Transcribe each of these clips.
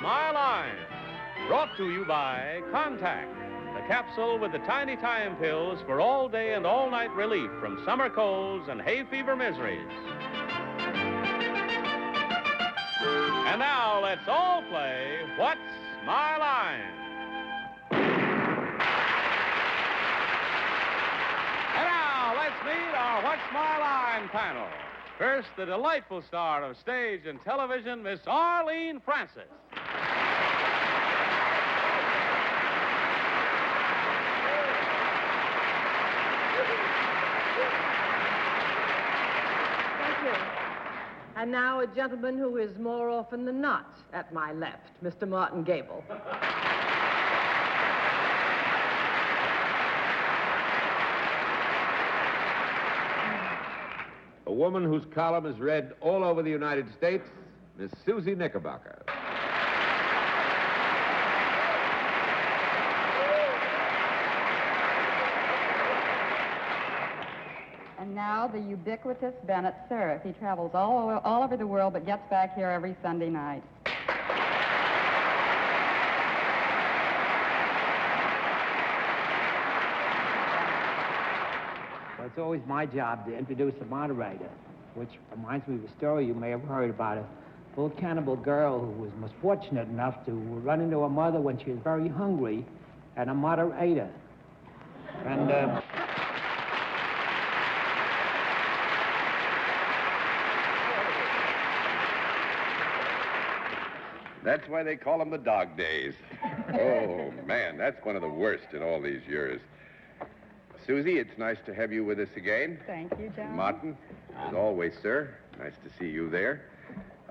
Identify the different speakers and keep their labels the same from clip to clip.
Speaker 1: My Line? Brought to you by Contact, the capsule with the tiny time pills for all day and all night relief from summer colds and hay fever miseries. And now let's all play What's My Line? And now let's meet our What's My Line panel. First, the delightful star of stage and television, Miss Arlene Francis.
Speaker 2: Thank you. And now a gentleman who is more often than not at my left, Mr. Martin Gabel.
Speaker 3: A woman whose column is read all over the United States, Miss Suzy Knickerbocker.
Speaker 4: And now the ubiquitous Bennett, Cerf. He travels all over the world, but gets back here every Sunday night.
Speaker 5: Well, it's always my job to introduce a moderator, which reminds me of a story you may have heard about a little cannibal girl who was misfortunate enough to run into her mother when she was very hungry, and a moderator. And,
Speaker 6: That's why they call them the dog days. Oh, man, that's one of the worst in all these years. Suzy, it's nice to have you with us again.
Speaker 4: Thank you, John.
Speaker 6: Martin, as always, sir, nice to see you there.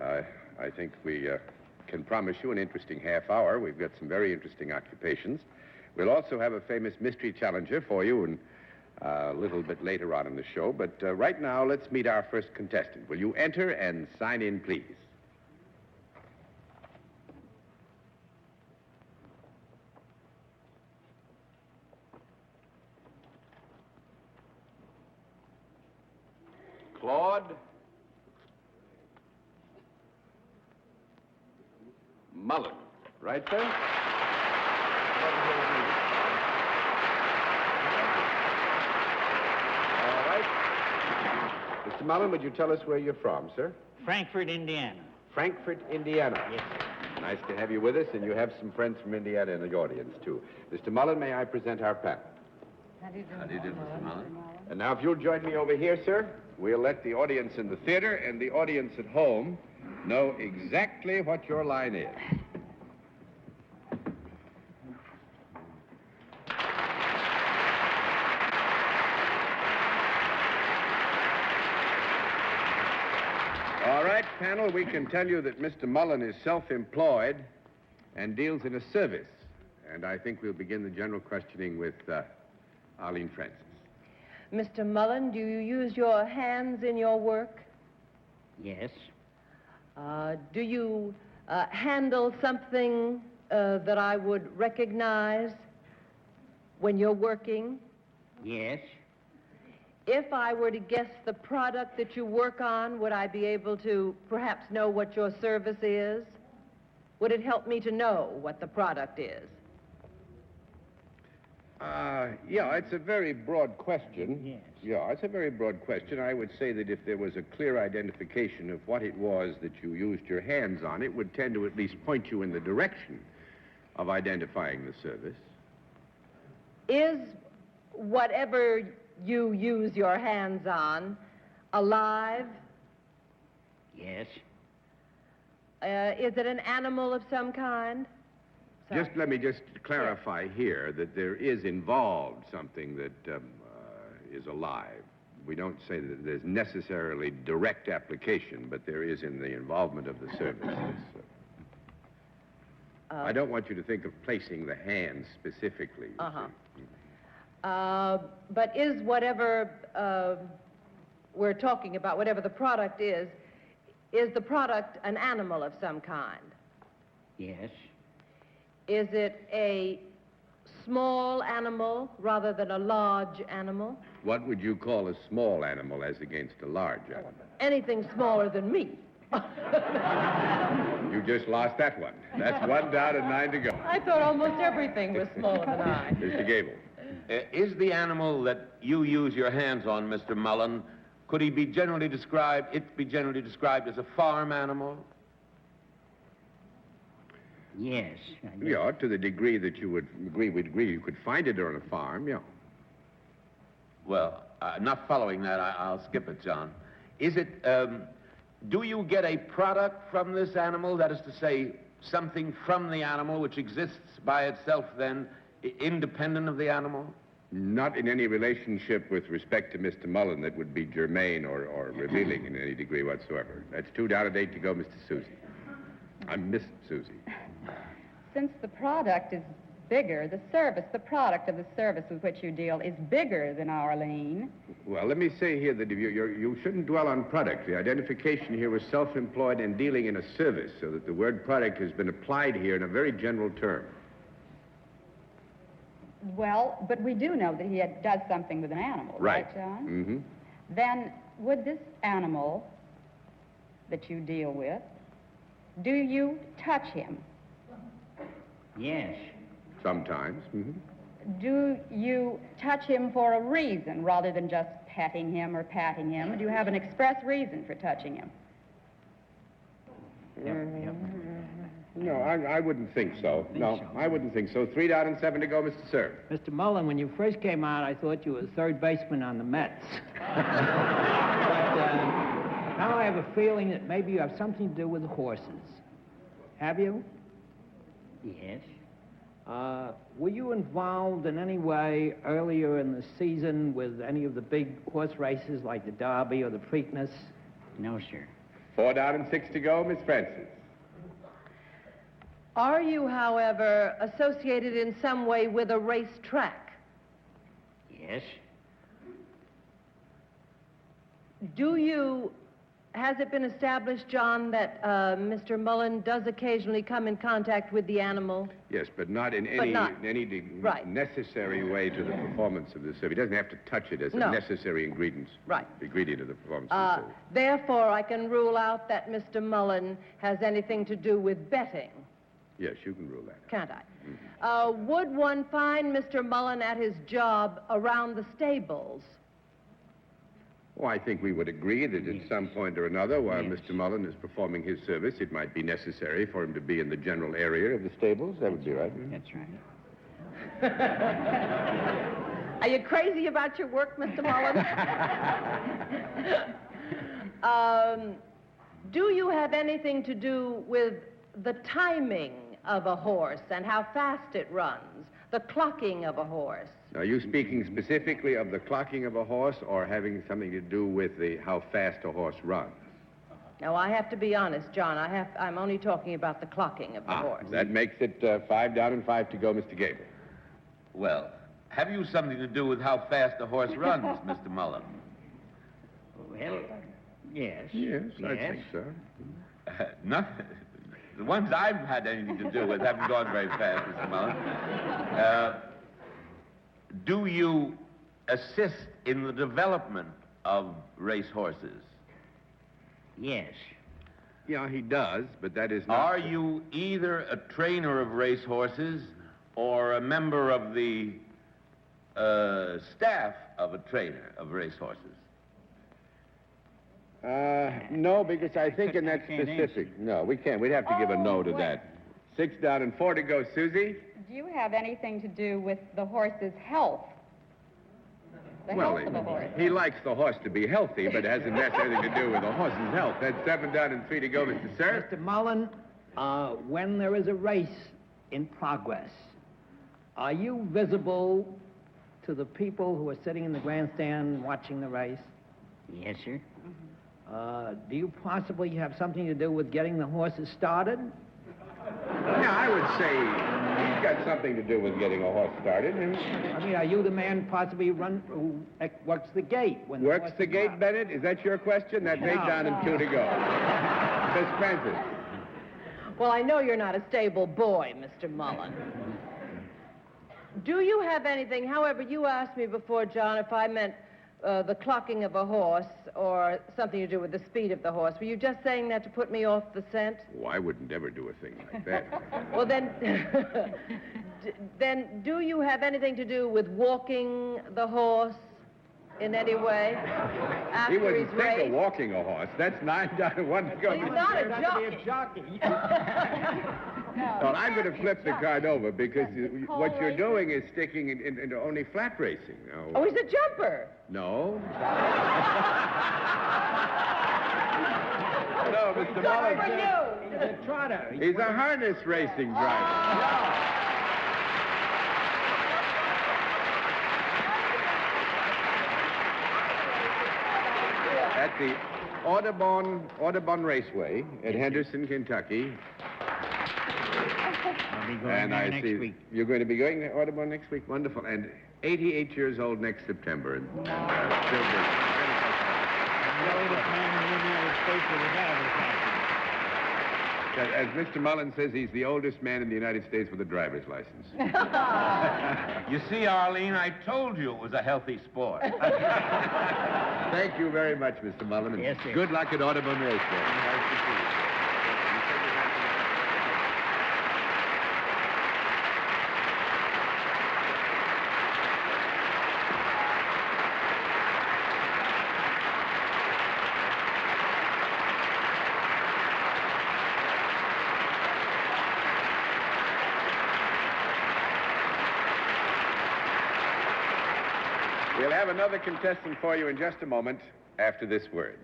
Speaker 6: I think we can promise you an interesting half hour. We've got some very interesting occupations. We'll also have a famous mystery challenger for you and a little bit later on in the show. But right now, let's meet our first contestant. Will you enter and sign in, please? Claude Mullen. Right, sir? All right. Mr. Mullen, would you tell us where you're from, sir?
Speaker 5: Frankfort, Indiana.
Speaker 6: Frankfort, Indiana.
Speaker 5: Yes, sir.
Speaker 6: Nice to have you with us, and you have some friends from Indiana in the audience, too. Mr. Mullen, may I present our panel?
Speaker 4: How do you do,
Speaker 6: Mr. Mullen? And now, if you'll join me over here, sir, we'll let the audience in the theater and the audience at home know exactly what your line is. All right, panel, we can tell you that Mr. Mullen is self-employed and deals in a service. And I think we'll begin the general questioning with Arlene Francis.
Speaker 2: Mr. Mullen, do you use your hands in your work?
Speaker 5: Yes.
Speaker 2: Do you handle something that I would recognize when you're working?
Speaker 5: Yes.
Speaker 2: If I were to guess the product that you work on, would I be able to perhaps know what your service is? Would it help me to know what the product is?
Speaker 6: Yeah, it's a very broad question.
Speaker 5: Yes.
Speaker 6: Yeah, it's a very broad question. I would say that if there was a clear identification of what it was that you used your hands on, it would tend to at least point you in the direction of identifying the service.
Speaker 2: Is whatever you use your hands on alive?
Speaker 5: Yes.
Speaker 2: Is it an animal of some kind?
Speaker 6: Just let me just clarify here that there is involved something that is alive. We don't say that there's necessarily direct application, but there is in the involvement of the service. I don't want you to think of placing the hands specifically.
Speaker 2: But is whatever we're talking about, whatever the product is the product an animal of some kind?
Speaker 5: Yes.
Speaker 2: Is it a small animal rather than a large animal?
Speaker 6: What would you call a small animal as against a large animal?
Speaker 2: Anything smaller than me.
Speaker 6: You just lost that one. That's 1 down and 9 to go.
Speaker 2: I thought almost everything was smaller than I.
Speaker 6: Mr. Gabel.
Speaker 3: Is the animal that you use your hands on, Mr. Mullen, could it be generally described as a farm animal?
Speaker 7: Yes. I guess.
Speaker 6: Yeah, to the degree that you would agree, you could find it on a farm, yeah.
Speaker 3: Well, not following that, I'll skip it, John. Is it, do you get a product from this animal, that is to say, something from the animal which exists by itself then, independent of the animal?
Speaker 6: Not in any relationship with respect to Mr. Mullen that would be germane or revealing in any degree whatsoever. That's 2 down and 8 to go, Mr. Suzy. I missed Suzy.
Speaker 4: Since the product is bigger, the product of the service with which you deal is bigger than Arlene.
Speaker 6: Well, let me say here that you shouldn't dwell on product. The identification here was self-employed and dealing in a service, so that the word product has been applied here in a very general term.
Speaker 4: Well, but we do know that he does something with an animal, right, John?
Speaker 6: Mm-hmm.
Speaker 4: Then would this animal that you deal with, do you touch him?
Speaker 7: Yes.
Speaker 6: Sometimes. Mm-hmm.
Speaker 4: Do you touch him for a reason rather than just petting him or patting him? Do you have an express reason for touching him?
Speaker 6: No, I wouldn't think so. I wouldn't think so. 3 down and 7 to go, Mr. Cerf.
Speaker 5: Mr. Mullen, when you first came out, I thought you were third baseman on the Mets. But now I have a feeling that maybe you have something to do with horses. Have you?
Speaker 7: Yes.
Speaker 5: Were you involved in any way earlier in the season with any of the big horse races like the Derby or the Preakness?
Speaker 7: No, sir.
Speaker 6: 4 down and 6 to go, Miss Francis.
Speaker 2: Are you, however, associated in some way with a racetrack?
Speaker 7: Yes.
Speaker 2: Has it been established, John, that Mr. Mullen does occasionally come in contact with the animal?
Speaker 6: Yes, but not in any
Speaker 2: Right.
Speaker 6: necessary way to the performance of the service. He doesn't have to touch it as a necessary ingredient.
Speaker 2: Right.
Speaker 6: Ingredient of the performance of the service.
Speaker 2: Therefore, I can rule out that Mr. Mullen has anything to do with betting.
Speaker 6: Yes, you can rule that.
Speaker 2: Can't I? Would one find Mr. Mullen at his job around the stables?
Speaker 6: Well, I think we would agree that at some point or another, while Mr. Mullen is performing his service, it might be necessary for him to be in the general area of the stables. That would be right.
Speaker 7: That's right.
Speaker 2: Are you crazy about your work, Mr. Mullen? Do you have anything to do with the timing of a horse and how fast it runs, the clocking of a horse?
Speaker 6: Are you speaking specifically of the clocking of a horse or having something to do with how fast a horse runs?
Speaker 2: No, I have to be honest, John. I'm only talking about the clocking of the horse.
Speaker 6: That makes it 5 down and 5 to go, Mr. Gabel.
Speaker 3: Well, have you something to do with how fast a horse runs, Mr. Mullen?
Speaker 7: Well, yes.
Speaker 6: Yes, I think so.
Speaker 3: Nothing. The ones I've had anything to do with haven't gone very fast, Mr. Mullen. Do you assist in the development of race horses?
Speaker 7: Yes.
Speaker 6: Yeah, he does, but that is not...
Speaker 3: Are you either a trainer of race horses or a member of the staff of a trainer of race horses?
Speaker 6: No, because I think in that specific... No, we can't. We'd have to give a no to that. 6 down and 4 to go, Suzy.
Speaker 4: Do you have anything to do with the horse's health? The health of the horse.
Speaker 6: He likes the horse to be healthy, but it hasn't necessarily anything to do with the horse's health. That's 7 down and 3 to go, Mr. Cerf.
Speaker 5: Mr. Mullen, when there is a race in progress, are you visible to the people who are sitting in the grandstand watching the race?
Speaker 7: Yes, sir.
Speaker 5: Do you possibly have something to do with getting the horses started?
Speaker 6: Yeah, I would say he's got something to do with getting a horse started.
Speaker 5: I mean, are you the man possibly who works the gate? When
Speaker 6: Works the gate, Bennett? Is that your question? That's 8 down and 2 to go. Miss Francis.
Speaker 2: Well, I know you're not a stable boy, Mr. Mullen. Do you have anything, however, you asked me before, John, if I meant the clocking of a horse or something to do with the speed of the horse. Were you just saying that to put me off the scent?
Speaker 6: Oh, I wouldn't ever do a thing like that.
Speaker 2: Well, then, then do you have anything to do with walking the horse in any way after
Speaker 6: He wouldn't
Speaker 2: he's
Speaker 6: think
Speaker 2: raced?
Speaker 6: of walking a horse. That's 9 down to 1 to go.
Speaker 2: He's not a jockey.
Speaker 6: Well, I'm going to flip the card over because what you're doing is sticking into only flat racing.
Speaker 2: Oh,
Speaker 6: No.
Speaker 2: he's a jumper.
Speaker 6: No. No, Mr.
Speaker 2: Good
Speaker 6: Mullins.
Speaker 2: for you.
Speaker 5: He's a trotter.
Speaker 6: He's a harness racing driver. At the Audubon Raceway at Henderson, Kentucky.
Speaker 7: I'll be going
Speaker 6: And
Speaker 7: there
Speaker 6: I
Speaker 7: next
Speaker 6: see
Speaker 7: week.
Speaker 6: you're going to be going to Audubon next week. Wonderful. And 88 years old next September. And, still big.
Speaker 7: The oldest man in the United States with a driver's license.
Speaker 6: As Mr. Mullins says, he's the oldest man in the United States with a driver's license.
Speaker 3: You see, Arlene, I told you it was a healthy sport.
Speaker 6: Thank you very much, Mr. Mullins. and
Speaker 7: Yes, sir.
Speaker 6: Good luck at Audubon Raceway. Nice to see you. We'll have another contestant for you in just a moment after this word.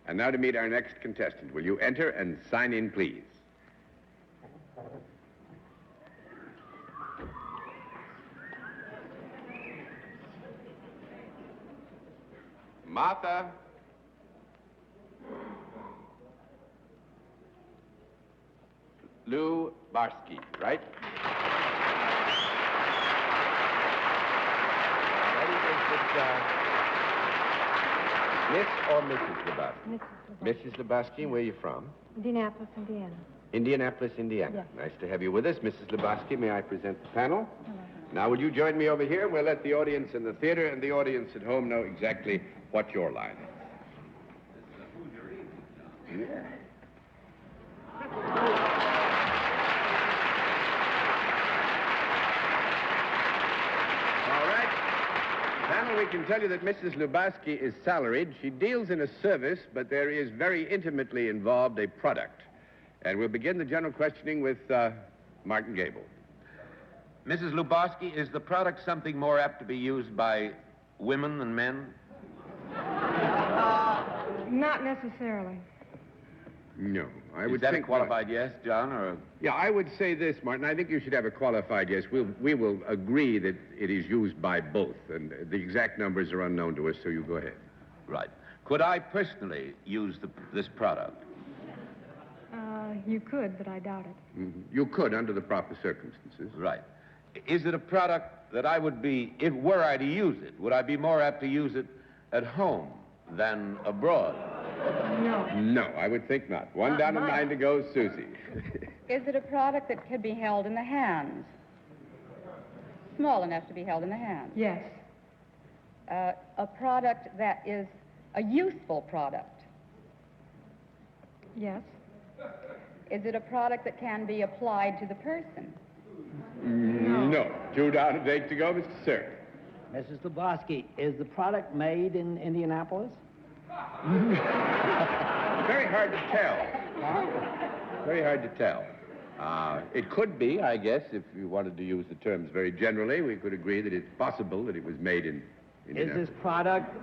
Speaker 6: And now to meet our next contestant. Will you enter and sign in, please? Martha. Lou Barsky, right? Miss or Mrs. Lebowski? Mrs. Lebowski, where are you from?
Speaker 8: Indianapolis, Indiana.
Speaker 6: Indianapolis, Indiana.
Speaker 8: Yes.
Speaker 6: Nice to have you with us. Mrs. Lebowski, may I present the panel? Hello. Now, will you join me over here? We'll let the audience in the theater and the audience at home know exactly what your line is. Yeah. All right. Panel, we can tell you that Mrs. Lebowski is salaried. She deals in a service, but there is very intimately involved a product. And we'll begin the general questioning with Martin Gabel.
Speaker 3: Mrs. Luboski, is the product something more apt to be used by women than men?
Speaker 8: Not necessarily.
Speaker 6: No, I would
Speaker 3: Is that
Speaker 6: think
Speaker 3: a qualified yes, John, or?
Speaker 6: Yeah, I would say this, Martin. I think you should have a qualified yes. We will agree that it is used by both, and the exact numbers are unknown to us, so you go ahead.
Speaker 3: Right. Could I personally use this product?
Speaker 8: You could, but I doubt it.
Speaker 6: Mm-hmm. You could, under the proper circumstances.
Speaker 3: Right. Is it a product that I would be, if were I to use it, would I be more apt to use it at home than abroad?
Speaker 8: No.
Speaker 6: No, I would think not. One down and 9 to go, Suzy.
Speaker 4: Is it a product that could be held in the hands? Small enough to be held in the hands?
Speaker 8: Yes.
Speaker 4: A product that is a useful product?
Speaker 8: Yes.
Speaker 4: Is it a product that can be applied to the person?
Speaker 6: No. 2 down and 8 to go, Mr. Cerf.
Speaker 5: Mrs. Lebowski, is the product made in Indianapolis?
Speaker 6: Very hard to tell. Very hard to tell. It could be, I guess, if you wanted to use the terms very generally, we could agree that it's possible that it was made in
Speaker 5: Is
Speaker 6: Indianapolis.
Speaker 5: this product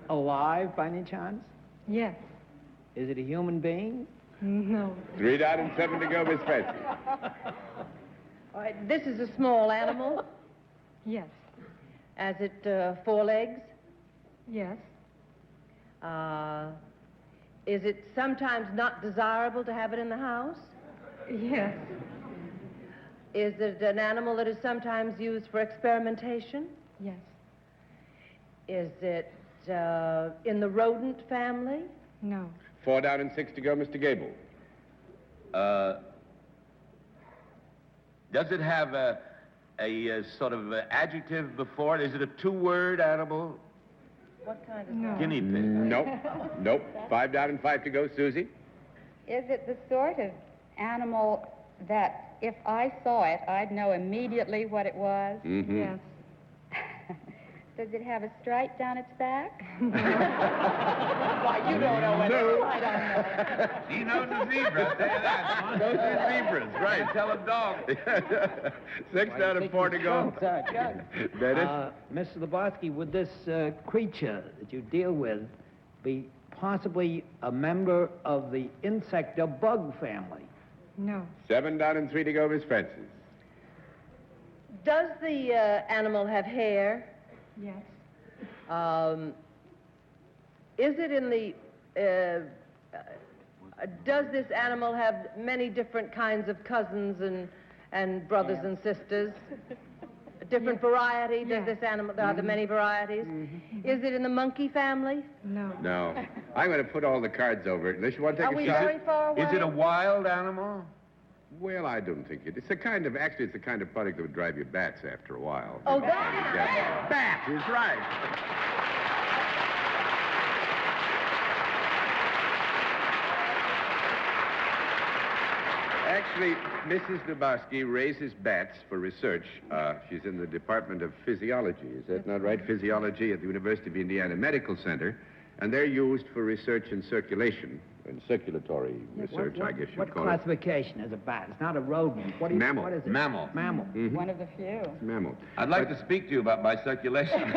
Speaker 5: alive by any chance?
Speaker 8: Yes.
Speaker 5: Is it a human being?
Speaker 8: No.
Speaker 6: 3 down and 7 to go, Miss Francie.
Speaker 2: All right, this is a small animal.
Speaker 8: Yes.
Speaker 2: Has it 4 legs?
Speaker 8: Yes.
Speaker 2: Is it sometimes not desirable to have it in the house?
Speaker 8: Yes.
Speaker 2: Is it an animal that is sometimes used for experimentation?
Speaker 8: Yes.
Speaker 2: Is it in the rodent family?
Speaker 8: No.
Speaker 6: 4 down and 6 to go, Mr. Gabel.
Speaker 3: Does it have a sort of adjective before it? Is it a 2-word animal?
Speaker 2: What kind of...
Speaker 8: No.
Speaker 3: Guinea pig.
Speaker 6: Nope. Nope. 5 down and 5 to go, Susie.
Speaker 4: Is it the sort of animal that if I saw it, I'd know immediately what it was?
Speaker 6: Mm-hmm.
Speaker 8: Yes.
Speaker 4: Does it have a stripe down its back?
Speaker 2: Why, you don't know what it is. I don't know.
Speaker 3: He knows a zebra, I'll tell you that.
Speaker 6: Those are zebras, right.
Speaker 3: Tell a dog.
Speaker 6: 6 down and 4 to go. Bennett?
Speaker 5: Mr. Lebowski, would this creature that you deal with be possibly a member of the insect or bug family?
Speaker 8: No.
Speaker 6: 7 down and 3 to go, Miss Francis.
Speaker 2: Does the animal have hair?
Speaker 8: Yes.
Speaker 2: Is it in the... does this animal have many different kinds of cousins and brothers and sisters? A different variety? Does this animal... Are there many varieties? Is it in the monkey family?
Speaker 8: No.
Speaker 6: No. I'm going to put all the cards over it, unless you want to
Speaker 2: Are
Speaker 6: take
Speaker 2: we
Speaker 6: a shot.
Speaker 2: very far away?
Speaker 3: Is it a wild animal?
Speaker 6: Well, I don't think it. It's the kind of... Actually, it's the kind of product that would drive you bats after a while.
Speaker 2: Oh,
Speaker 6: Yeah.
Speaker 3: Bat is right.
Speaker 6: Actually, Mrs. Lebowski raises bats for research. She's in the Department of Physiology. Is that not right? Physiology at the University of Indiana Medical Center. And they're used for research in circulation and circulatory research, I guess you'd
Speaker 5: What
Speaker 6: call
Speaker 5: classification is a bat? It's not a rodent. What do you,
Speaker 6: Mammal.
Speaker 5: What is it?
Speaker 3: Mammal.
Speaker 5: Mammal.
Speaker 4: One of the few.
Speaker 6: it. Mammal.
Speaker 3: I'd like to speak to you about my circulation.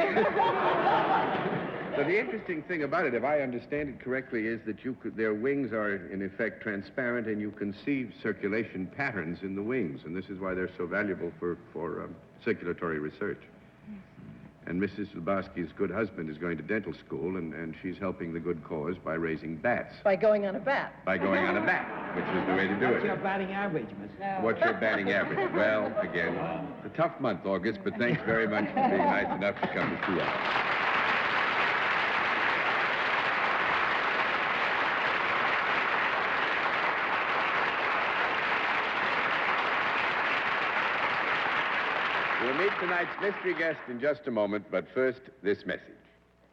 Speaker 6: So the interesting thing about it, if I understand it correctly, is that their wings are, in effect, transparent, and you can see circulation patterns in the wings, and this is why they're so valuable for circulatory research. And Mrs. Lebowski's good husband is going to dental school, and she's helping the good cause by raising bats.
Speaker 2: By going on a bat.
Speaker 6: By going on a bat, which is the way to do
Speaker 5: What's your
Speaker 6: it.
Speaker 5: batting average, Miss?
Speaker 6: What's your batting average? Well, again, it's a tough month, August, but thanks very much for being nice enough to come to see us. We'll meet tonight's mystery guest in just a moment, but first, this message.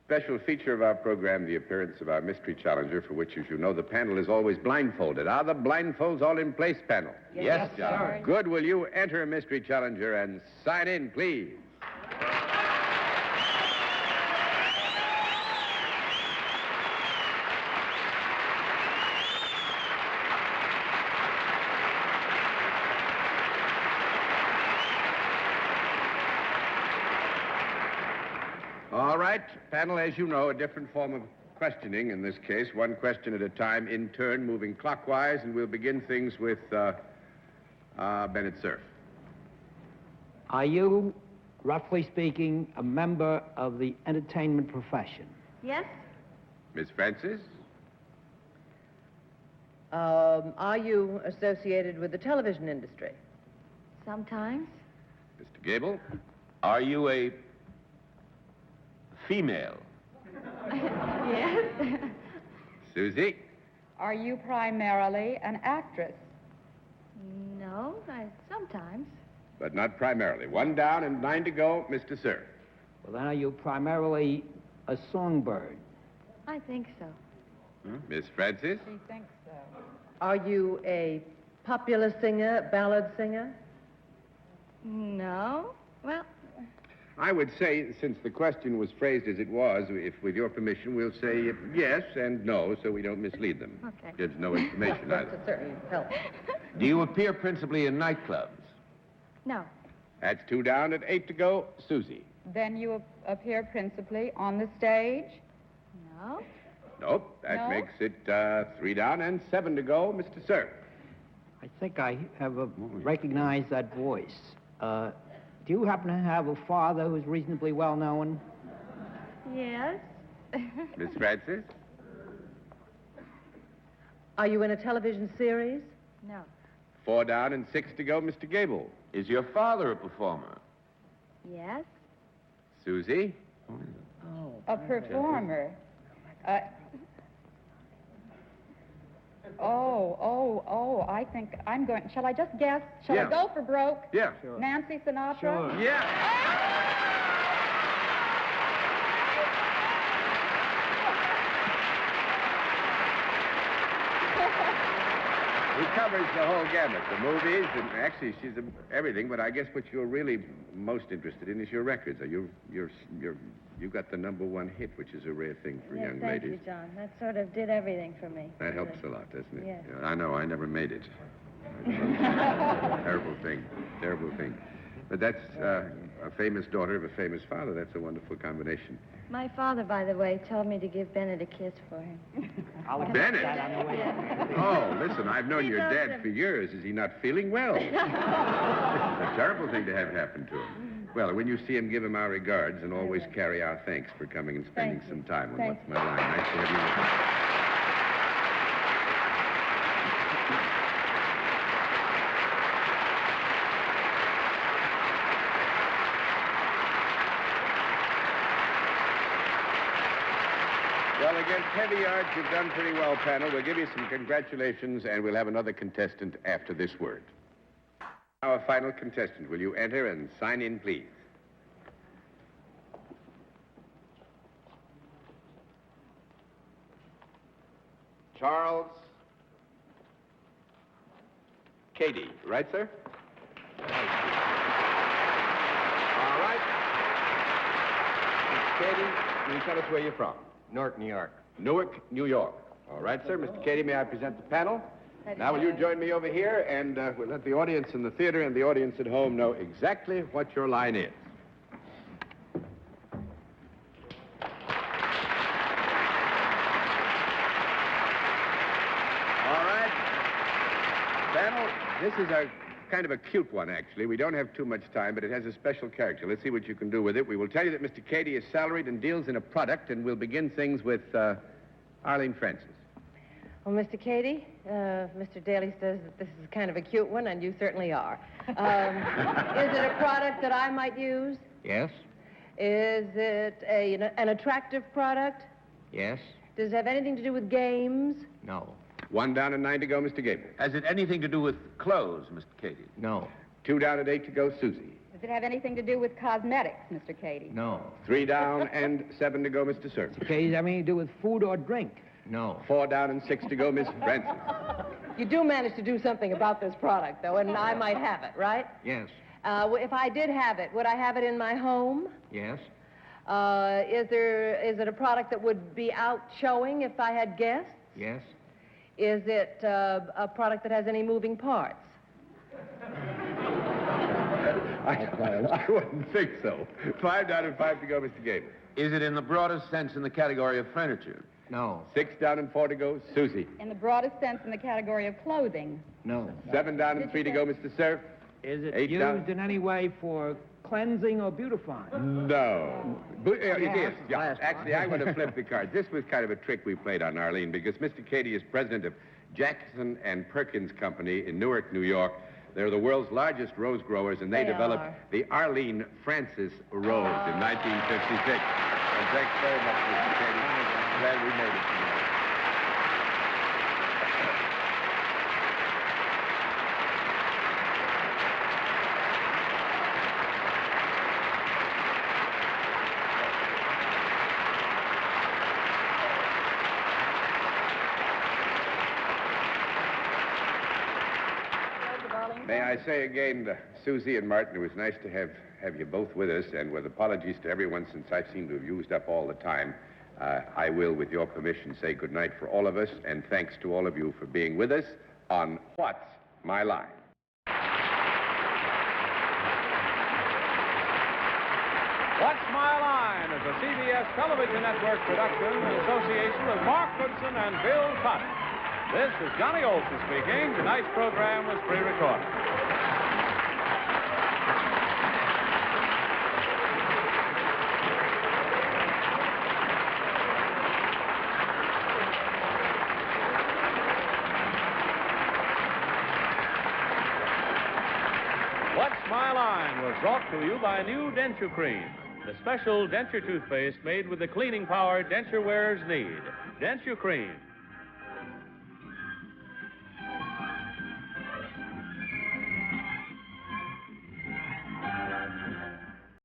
Speaker 6: Special feature of our program, the appearance of our mystery challenger, for which, as you know, the panel is always blindfolded. Are the blindfolds all in place, panel?
Speaker 3: Yes, John.
Speaker 4: sir.
Speaker 6: Good. Will you enter a mystery challenger and sign in, please? All right, panel, as you know, a different form of questioning in this case, one question at a time, in turn, moving clockwise, and we'll begin things with Bennett Cerf.
Speaker 5: Are you, roughly speaking, a member of the entertainment profession?
Speaker 2: Yes?
Speaker 6: Miss Francis?
Speaker 2: Are you associated with the television industry?
Speaker 8: Sometimes.
Speaker 6: Mr. Gabel?
Speaker 3: Are you a female?
Speaker 8: Yes.
Speaker 6: Suzy?
Speaker 4: Are you primarily an actress?
Speaker 8: No, sometimes.
Speaker 6: But not primarily. 1 down and 9 to go, Mr. Cerf.
Speaker 5: Well, then are you primarily a songbird?
Speaker 8: I think so.
Speaker 6: Miss Francis?
Speaker 4: She thinks so.
Speaker 2: Are you a popular singer, ballad singer?
Speaker 8: No. Well,
Speaker 6: I would say, since the question was phrased as it was, if with your permission, we'll say yes and no, so we don't mislead them.
Speaker 8: Okay.
Speaker 6: Gives no information
Speaker 2: That's
Speaker 6: either.
Speaker 2: a certain help.
Speaker 3: Do you appear principally in nightclubs?
Speaker 8: no.
Speaker 6: That's 2 down and 8 to go, Suzy.
Speaker 4: Then you appear principally on the stage?
Speaker 8: No.
Speaker 6: Nope, that
Speaker 4: No?
Speaker 6: makes it 3 down and 7 to go, Mr. Cerf.
Speaker 5: I think I have recognized that voice. Do you happen to have a father who's reasonably well known?
Speaker 8: Yes.
Speaker 6: Miss Francis?
Speaker 2: Are you in a television series?
Speaker 8: No.
Speaker 6: 4 down and 6 to go, Mr. Gabel.
Speaker 3: Is your father a performer?
Speaker 8: Yes.
Speaker 6: Suzy?
Speaker 4: A performer? I think I'm going... Shall I just guess? Shall
Speaker 6: Yeah.
Speaker 4: I go for broke?
Speaker 6: Yeah.
Speaker 4: Nancy Sinatra?
Speaker 5: Sure.
Speaker 6: Yeah. He covers the whole gamut, the movies, and actually she's everything, but I guess what you're really most interested in is your records. You got the #1 hit, which is a rare thing for young
Speaker 2: thank
Speaker 6: ladies.
Speaker 2: you, John. That sort of did everything for me.
Speaker 6: That helps a lot, doesn't it?
Speaker 2: Yes.
Speaker 6: Yeah, I know, I never made it. Terrible thing, terrible thing. But that's a famous daughter of a famous father. That's a wonderful combination.
Speaker 2: My father, by the way, told me to give Bennett a kiss for him.
Speaker 6: Bennett? Oh, listen, I've known your dad for years. Is he not feeling well? It's a terrible thing to have happen to him. Well, when you see him, give him our regards and always carry our thanks for coming and spending some time on What's My Line. Nice to have you with us. Well, against heavy odds, you've done pretty well, panel. We'll give you some congratulations, and we'll have another contestant after this word. Our final contestant, will you enter and sign in, please? Charles Katie, right, sir? All right. Mr. Katie, can you tell us where you're from?
Speaker 9: Newark, New York.
Speaker 6: Newark, New York. All right, sir. Mr. Katie, may I present the panel? Now, will you join me over here, and we'll let the audience in the theater and the audience at home know exactly what your line is. All right. Panel, this is a kind of a cute one, actually. We don't have too much time, but it has a special character. Let's see what you can do with it. We will tell you that Mr. Katie is salaried and deals in a product, and we'll begin things with Arlene Francis.
Speaker 2: Well, Mr. Katie, Mr. Daly says that this is kind of a cute one, and you certainly are. Is it a product that I might use?
Speaker 9: Yes?
Speaker 2: Is it an attractive product?
Speaker 9: Yes?
Speaker 2: Does it have anything to do with games?
Speaker 9: No.
Speaker 6: 1 down and 9 to go, Mr. Gabel.
Speaker 3: Has it anything to do with clothes, Mr. Katie?
Speaker 9: No.
Speaker 6: 2 down and 8 to go, Suzy.
Speaker 4: Does it have anything to do with cosmetics, Mr. Katie?
Speaker 9: No.
Speaker 6: 3 down and 7 to go, Mr. Cerf.
Speaker 5: Okay, does that have anything to do with food or drink?
Speaker 9: No.
Speaker 6: 4 down and 6 to go, Miss Francis.
Speaker 2: You do manage to do something about this product, though, and I might have it, right?
Speaker 9: Yes.
Speaker 2: If I did have it, would I have it in my home?
Speaker 9: Yes?
Speaker 2: Is it a product that would be out showing if I had guests?
Speaker 9: Yes?
Speaker 2: Is it a product that has any moving parts?
Speaker 6: I wouldn't think so. 5 down and 5 to go, Mr. Gabel.
Speaker 3: Is it in the broadest sense in the category of furniture?
Speaker 9: No.
Speaker 6: 6 down and 4 to go, Suzy.
Speaker 4: In the broadest sense, in the category of clothing.
Speaker 9: No.
Speaker 6: 7 down and 3 to go, Mr. Cerf.
Speaker 5: Is it
Speaker 6: 8
Speaker 5: used
Speaker 6: down.
Speaker 5: in any way for cleansing or beautifying?
Speaker 6: No. It is. Yeah.
Speaker 5: Last
Speaker 6: Actually, I want to flip the cards. This was kind of a trick we played on Arlene because Mr. Katie is president of Jackson and Perkins Company in Newark, New York. They're the world's largest rose growers, and they developed the Arlene Francis Rose in 1956. And thanks very much, Mr. Katie. I'm glad we made it tonight. May I say again to Suzy and Martin, it was nice to have you both with us, and with apologies to everyone since I seem to have used up all the time, I will, with your permission, say goodnight for all of us, and thanks to all of you for being with us on What's My Line?
Speaker 1: What's My Line is a CBS television network production in association with Mark Goodson and Bill Cotton. This is Johnny Olson speaking. Tonight's program was pre-recorded. What's My Line was brought to you by New Denture Cream, the special denture toothpaste made with the cleaning power denture wearers need. Denture Cream.